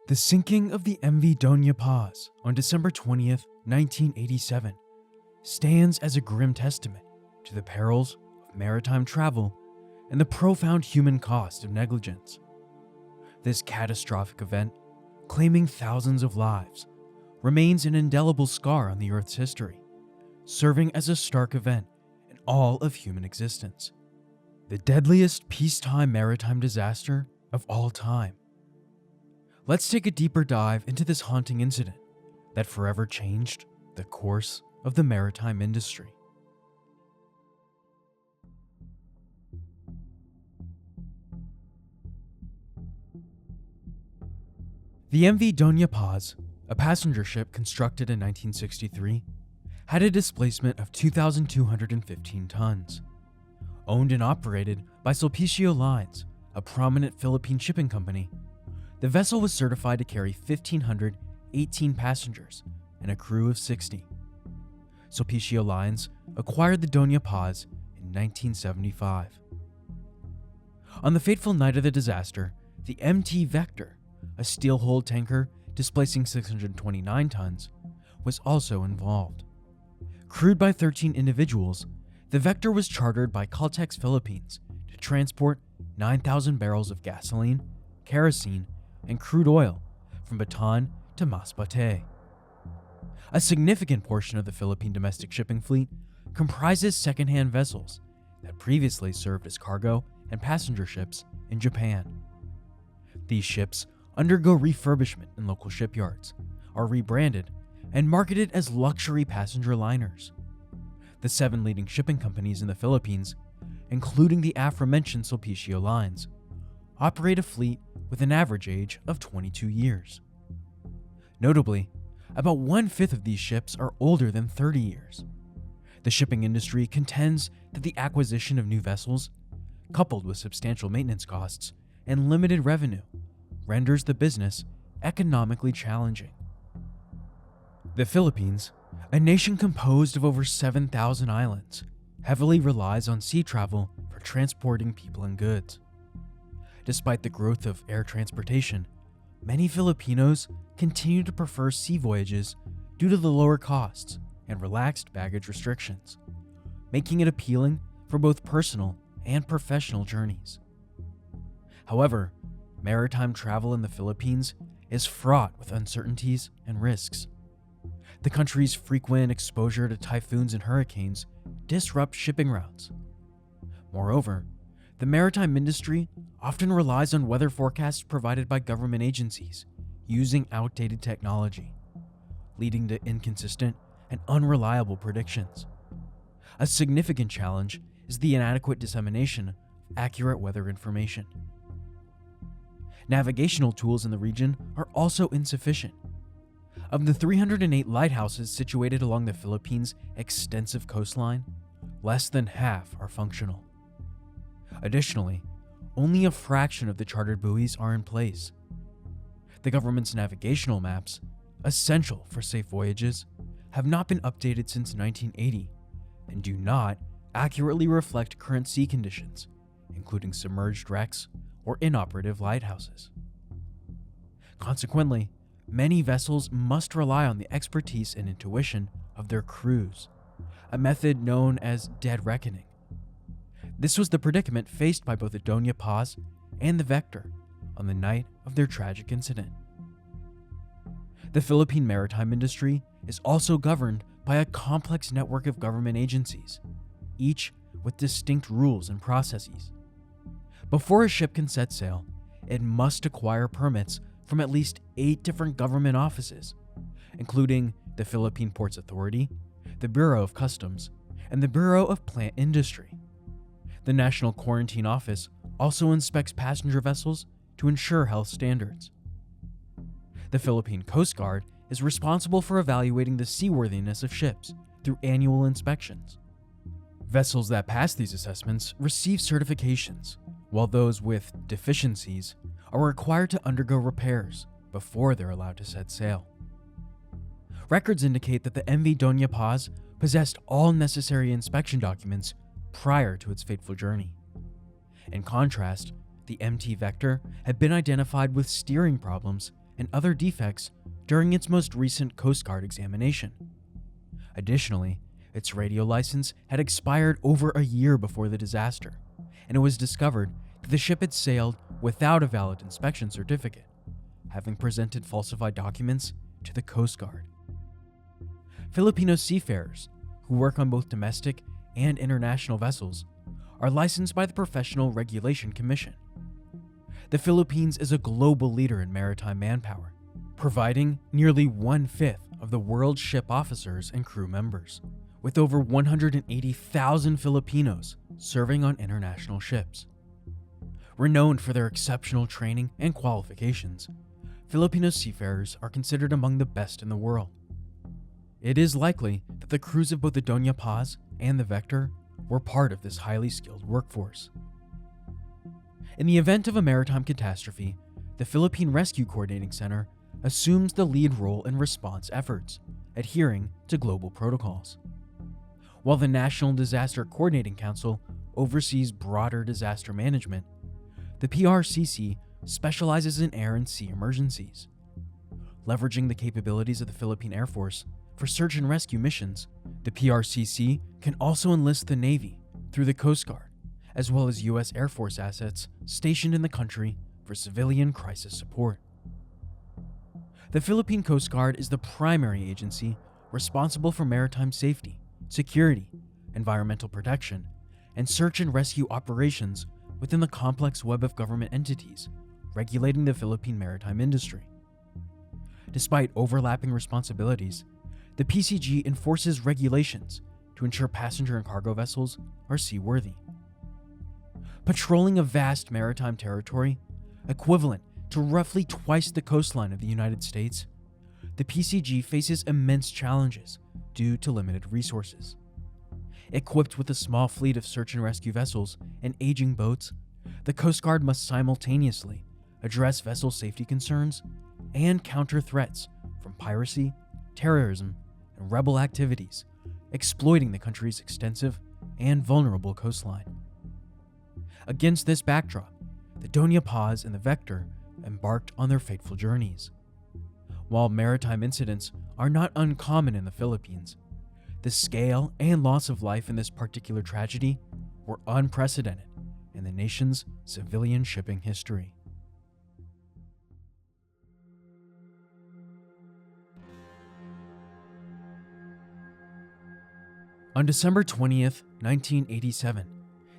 The sinking of the MV Doña Paz on December 20th, 1987, stands as a grim testament to the perils of maritime travel and the profound human cost of negligence. This catastrophic event, claiming thousands of lives, remains an indelible scar on the Earth's history, serving as a stark event in all of human existence. The deadliest peacetime maritime disaster of all time. Let's take a deeper dive into this haunting incident that forever changed the course of the maritime industry. The MV Doña Paz, a passenger ship constructed in 1963, had a displacement of 2,215 tons. Owned and operated by Sulpicio Lines, a prominent Philippine shipping company, the vessel was certified to carry 1,518 passengers and a crew of 60. Sulpicio Lines acquired the Doña Paz in 1975. On the fateful night of the disaster, the MT Vector, a steel-hulled tanker displacing 629 tons, was also involved. Crewed by 13 individuals, the Vector was chartered by Caltex Philippines to transport 9,000 barrels of gasoline, kerosene, and crude oil from Bataan to Masbate. A significant portion of the Philippine domestic shipping fleet comprises second-hand vessels that previously served as cargo and passenger ships in Japan. These ships undergo refurbishment in local shipyards, are rebranded, and marketed as luxury passenger liners. The 7 leading shipping companies in the Philippines, including the aforementioned Sulpicio Lines, operate a fleet with an average age of 22 years. Notably, about 1/5 of these ships are older than 30 years. The shipping industry contends that the acquisition of new vessels, coupled with substantial maintenance costs and limited revenue, renders the business economically challenging. The Philippines, a nation composed of over 7,000 islands, heavily relies on sea travel for transporting people and goods. Despite the growth of air transportation, many Filipinos continue to prefer sea voyages due to the lower costs and relaxed baggage restrictions, making it appealing for both personal and professional journeys. However, maritime travel in the Philippines is fraught with uncertainties and risks. The country's frequent exposure to typhoons and hurricanes disrupt shipping routes. Moreover, the maritime industry often relies on weather forecasts provided by government agencies using outdated technology, leading to inconsistent and unreliable predictions. A significant challenge is the inadequate dissemination of accurate weather information. Navigational tools in the region are also insufficient. Of the 308 lighthouses situated along the Philippines' extensive coastline, less than half are functional. Additionally, only a fraction of the chartered buoys are in place. The government's navigational maps, essential for safe voyages, have not been updated since 1980 and do not accurately reflect current sea conditions, including submerged wrecks or inoperative lighthouses. Consequently, many vessels must rely on the expertise and intuition of their crews, a method known as dead reckoning. This was the predicament faced by both the Doña Paz and the Vector on the night of their tragic incident. The Philippine maritime industry is also governed by a complex network of government agencies, each with distinct rules and processes. Before a ship can set sail, it must acquire permits from at least 8 different government offices, including the Philippine Ports Authority, the Bureau of Customs, and the Bureau of Plant Industry. The National Quarantine Office also inspects passenger vessels to ensure health standards. The Philippine Coast Guard is responsible for evaluating the seaworthiness of ships through annual inspections. Vessels that pass these assessments receive certifications, while those with deficiencies are required to undergo repairs before they're allowed to set sail. Records indicate that the MV Doña Paz possessed all necessary inspection documents prior to its fateful journey. In contrast, the MT Vector had been identified with steering problems and other defects during its most recent Coast Guard examination. Additionally, its radio license had expired over a year before the disaster, and it was discovered that the ship had sailed without a valid inspection certificate, having presented falsified documents to the Coast Guard. Filipino seafarers, who work on both domestic and international vessels, are licensed by the Professional Regulation Commission. The Philippines is a global leader in maritime manpower, providing nearly 1/5 of the world's ship officers and crew members, with over 180,000 Filipinos serving on international ships. Renowned for their exceptional training and qualifications, Filipino seafarers are considered among the best in the world. It is likely that the crews of both the Doña Paz and the Vector were part of this highly skilled workforce. In the event of a maritime catastrophe, the Philippine Rescue Coordinating Center assumes the lead role in response efforts, adhering to global protocols. While the National Disaster Coordinating Council oversees broader disaster management, the PRCC specializes in air and sea emergencies. Leveraging the capabilities of the Philippine Air Force for search and rescue missions, the PRCC can also enlist the Navy through the Coast Guard, as well as U.S. Air Force assets stationed in the country for civilian crisis support. The Philippine Coast Guard is the primary agency responsible for maritime safety, security, environmental protection, and search and rescue operations within the complex web of government entities regulating the Philippine maritime industry. Despite overlapping responsibilities, the PCG enforces regulations to ensure passenger and cargo vessels are seaworthy. Patrolling a vast maritime territory, equivalent to roughly twice the coastline of the United States, the PCG faces immense challenges due to limited resources. Equipped with a small fleet of search and rescue vessels and aging boats, the Coast Guard must simultaneously address vessel safety concerns and counter threats from piracy, terrorism, and rebel activities, exploiting the country's extensive and vulnerable coastline. Against this backdrop, the Doña Paz and the Vector embarked on their fateful journeys. While maritime incidents are not uncommon in the Philippines, the scale and loss of life in this particular tragedy were unprecedented in the nation's civilian shipping history. On December 20th, 1987,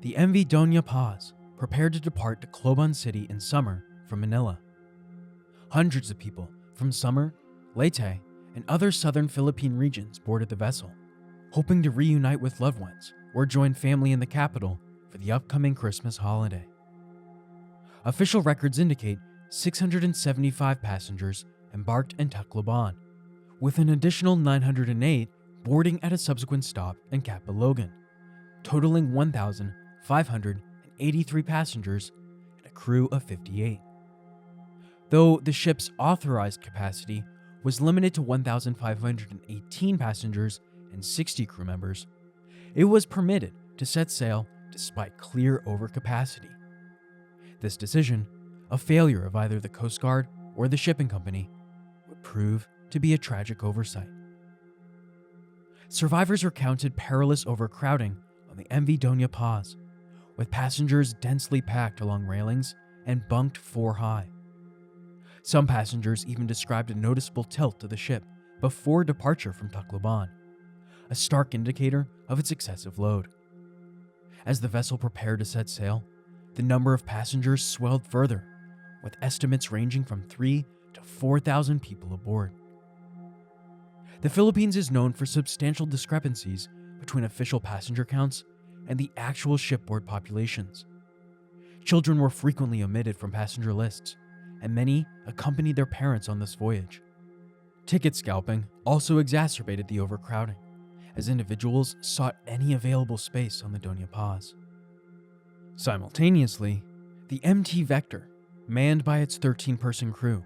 the MV Doña Paz prepared to depart to Cloban City in Samar from Manila. Hundreds of people from Samar, Leyte, and other southern Philippine regions boarded the vessel, hoping to reunite with loved ones or join family in the capital for the upcoming Christmas holiday. Official records indicate 675 passengers embarked in Tacloban, with an additional 908 boarding at a subsequent stop in Capalogan, totaling 1,583 passengers and a crew of 58. Though the ship's authorized capacity was limited to 1,518 passengers and 60 crew members, it was permitted to set sail despite clear overcapacity. This decision, a failure of either the Coast Guard or the shipping company, would prove to be a tragic oversight. Survivors recounted perilous overcrowding on the MV Doña Paz, with passengers densely packed along railings and bunked 4 high. Some passengers even described a noticeable tilt to the ship before departure from Tacloban, a stark indicator of its excessive load. As the vessel prepared to set sail, the number of passengers swelled further, with estimates ranging from 3,000 to 4,000 people aboard. The Philippines is known for substantial discrepancies between official passenger counts and the actual shipboard populations. Children were frequently omitted from passenger lists, and many accompanied their parents on this voyage. Ticket scalping also exacerbated the overcrowding, as individuals sought any available space on the Doña Paz. Simultaneously, the MT Vector, manned by its 13-person crew,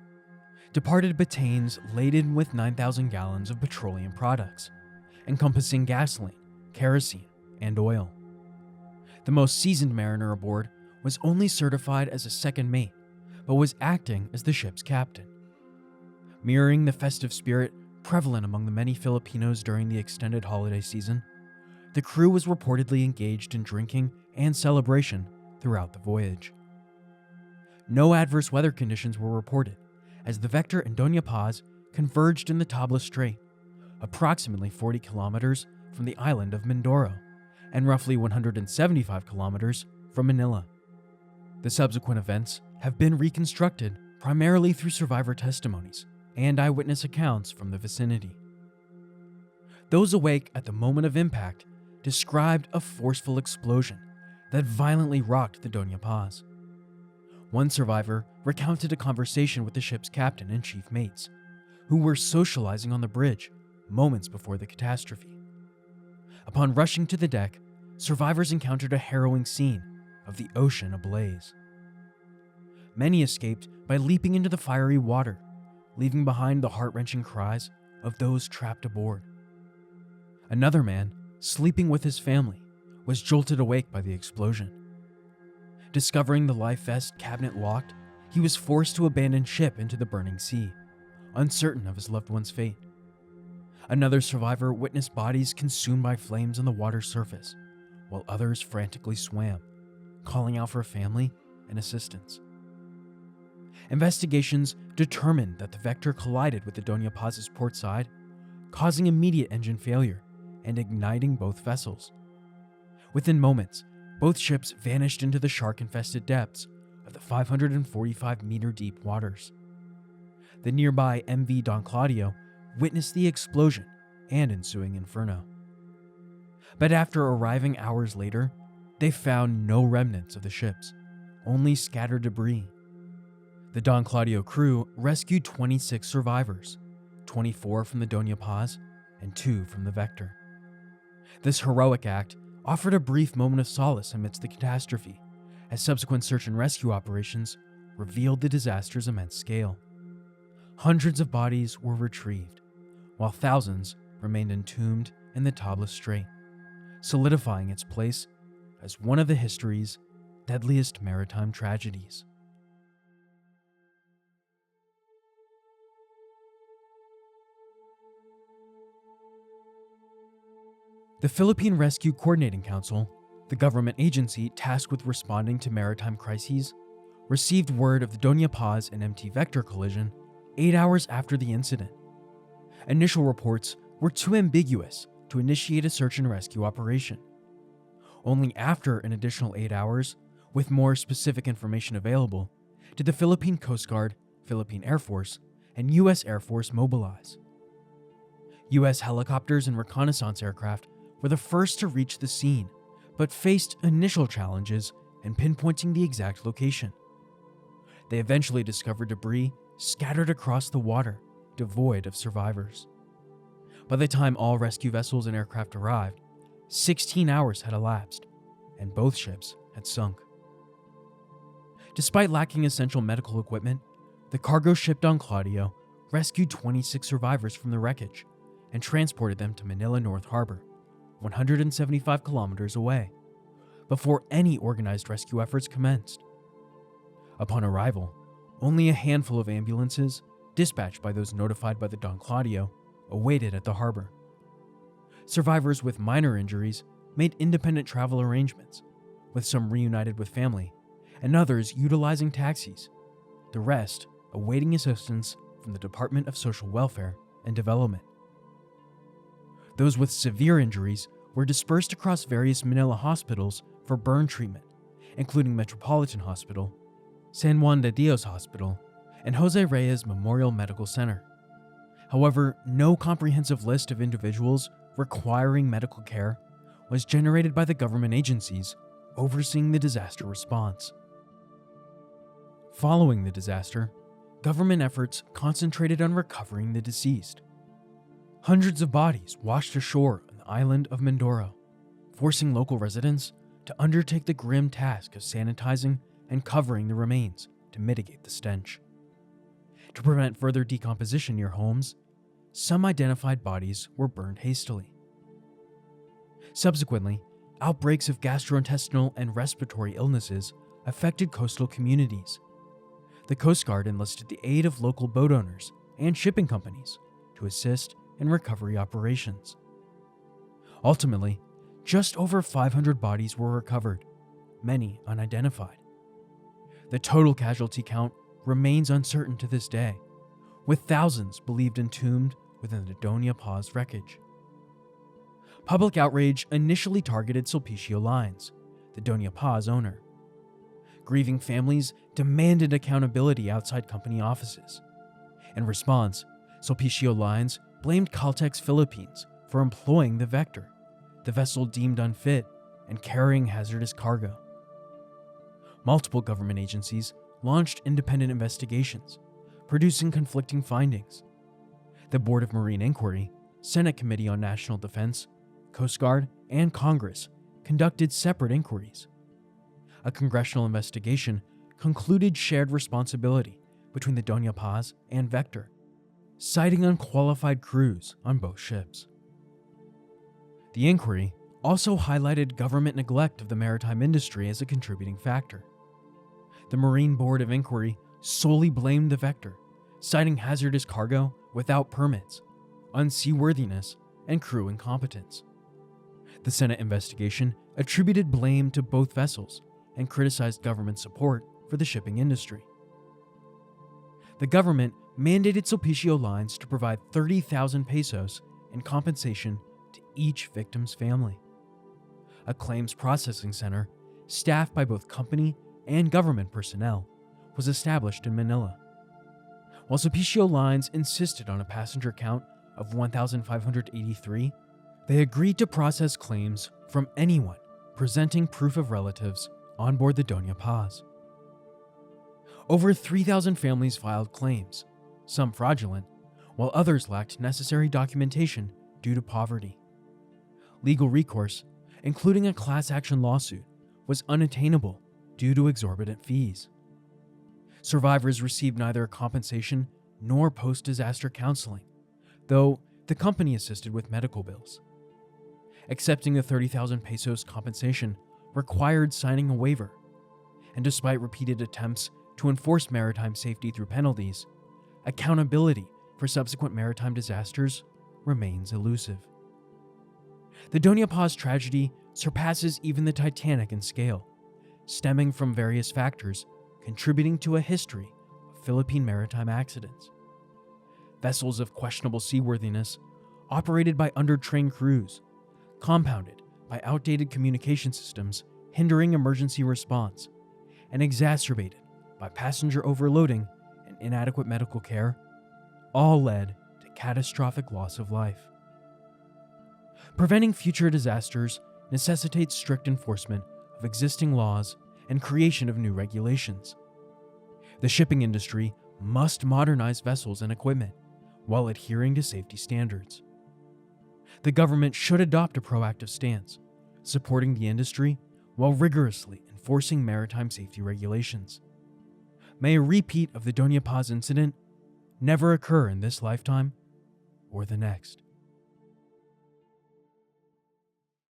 departed Batanes laden with 9,000 gallons of petroleum products, encompassing gasoline, kerosene, and oil. The most seasoned mariner aboard was only certified as a second mate, but was acting as the ship's captain. Mirroring the festive spirit prevalent among the many Filipinos during the extended holiday season, the crew was reportedly engaged in drinking and celebration throughout the voyage. No adverse weather conditions were reported, as the Vector and Doña Paz converged in the Tabla Strait, approximately 40 kilometers from the island of Mindoro and roughly 175 kilometers from Manila. The subsequent events have been reconstructed primarily through survivor testimonies and eyewitness accounts from the vicinity. Those awake at the moment of impact described a forceful explosion that violently rocked the Doña Paz. One survivor recounted a conversation with the ship's captain and chief mates, who were socializing on the bridge moments before the catastrophe. Upon rushing to the deck, survivors encountered a harrowing scene of the ocean ablaze. Many escaped by leaping into the fiery water, leaving behind the heart-wrenching cries of those trapped aboard. Another man, sleeping with his family, was jolted awake by the explosion. Discovering the life vest cabinet locked, he was forced to abandon ship into the burning sea, uncertain of his loved one's fate. Another survivor witnessed bodies consumed by flames on the water's surface, while others frantically swam, calling out for family and assistance. Investigations determined that the Vector collided with the Doña Paz's port side, causing immediate engine failure and igniting both vessels. Within moments, both ships vanished into the shark-infested depths of the 545-meter-deep waters. The nearby MV Don Claudio witnessed the explosion and ensuing inferno. But after arriving hours later, they found no remnants of the ships, only scattered debris. The Don Claudio crew rescued 26 survivors, 24 from the Doña Paz and 2 from the Vector. This heroic act offered a brief moment of solace amidst the catastrophe, as subsequent search and rescue operations revealed the disaster's immense scale. Hundreds of bodies were retrieved, while thousands remained entombed in the Tabla Strait, solidifying its place as one of the history's deadliest maritime tragedies. The Philippine Rescue Coordinating Council, the government agency tasked with responding to maritime crises, received word of the Doña Paz and MT Vector collision 8 hours after the incident. Initial reports were too ambiguous to initiate a search and rescue operation. Only after an additional 8 hours, with more specific information available, did the Philippine Coast Guard, Philippine Air Force, and U.S. Air Force mobilize. U.S. helicopters and reconnaissance aircraft were the first to reach the scene, but faced initial challenges in pinpointing the exact location. They eventually discovered debris scattered across the water, devoid of survivors. By the time all rescue vessels and aircraft arrived, 16 hours had elapsed, and both ships had sunk. Despite lacking essential medical equipment, the cargo ship Don Claudio rescued 26 survivors from the wreckage and transported them to Manila North Harbor, 175 kilometers away, before any organized rescue efforts commenced. Upon arrival, only a handful of ambulances, dispatched by those notified by the Don Claudio, awaited at the harbor. Survivors with minor injuries made independent travel arrangements, with some reunited with family, and others utilizing taxis, the rest awaiting assistance from the Department of Social Welfare and Development. Those with severe injuries were dispersed across various Manila hospitals for burn treatment, including Metropolitan Hospital, San Juan de Dios Hospital, and Jose Reyes Memorial Medical Center. However, no comprehensive list of individuals requiring medical care was generated by the government agencies overseeing the disaster response. Following the disaster, government efforts concentrated on recovering the deceased. Hundreds of bodies washed ashore on the island of Mindoro, forcing local residents to undertake the grim task of sanitizing and covering the remains to mitigate the stench. To prevent further decomposition near homes, some identified bodies were burned hastily. Subsequently, outbreaks of gastrointestinal and respiratory illnesses affected coastal communities. The Coast Guard enlisted the aid of local boat owners and shipping companies to assist in recovery operations. Ultimately, just over 500 bodies were recovered, many unidentified. The total casualty count remains uncertain to this day, with thousands believed entombed within the Doña Paz wreckage. Public outrage initially targeted Sulpicio Lines, the Doña Paz owner. Grieving families demanded accountability outside company offices. In response, Sulpicio Lines blamed Caltex Philippines for employing the Vector, the vessel deemed unfit and carrying hazardous cargo. Multiple government agencies launched independent investigations, producing conflicting findings. The Board of Marine Inquiry, Senate Committee on National Defense, Coast Guard, and Congress conducted separate inquiries. A congressional investigation concluded shared responsibility between the Doña Paz and Vector, citing unqualified crews on both ships. The inquiry also highlighted government neglect of the maritime industry as a contributing factor. The Marine Board of Inquiry solely blamed the Vector, citing hazardous cargo without permits, unseaworthiness, and crew incompetence. The Senate investigation attributed blame to both vessels and criticized government support for the shipping industry. The government mandated Sulpicio Lines to provide 30,000 pesos in compensation to each victim's family. A claims processing center, staffed by both company and government personnel, was established in Manila. While Sulpicio Lines insisted on a passenger count of 1,583, they agreed to process claims from anyone presenting proof of relatives on board the Doña Paz. Over 3,000 families filed claims, some fraudulent, while others lacked necessary documentation due to poverty. Legal recourse, including a class action lawsuit, was unattainable due to exorbitant fees. Survivors received neither compensation nor post-disaster counseling, though the company assisted with medical bills. Accepting the 30,000 pesos compensation required signing a waiver, and despite repeated attempts to enforce maritime safety through penalties, accountability for subsequent maritime disasters remains elusive. The Doña Paz tragedy surpasses even the Titanic in scale, stemming from various factors contributing to a history of Philippine maritime accidents. Vessels of questionable seaworthiness, operated by undertrained crews, compounded by outdated communication systems hindering emergency response, and exacerbated by passenger overloading and inadequate medical care, all led to catastrophic loss of life. Preventing future disasters necessitates strict enforcement of existing laws and creation of new regulations. The shipping industry must modernize vessels and equipment while adhering to safety standards. The government should adopt a proactive stance, supporting the industry while rigorously enforcing maritime safety regulations. May a repeat of the Doña Paz incident never occur in this lifetime or the next.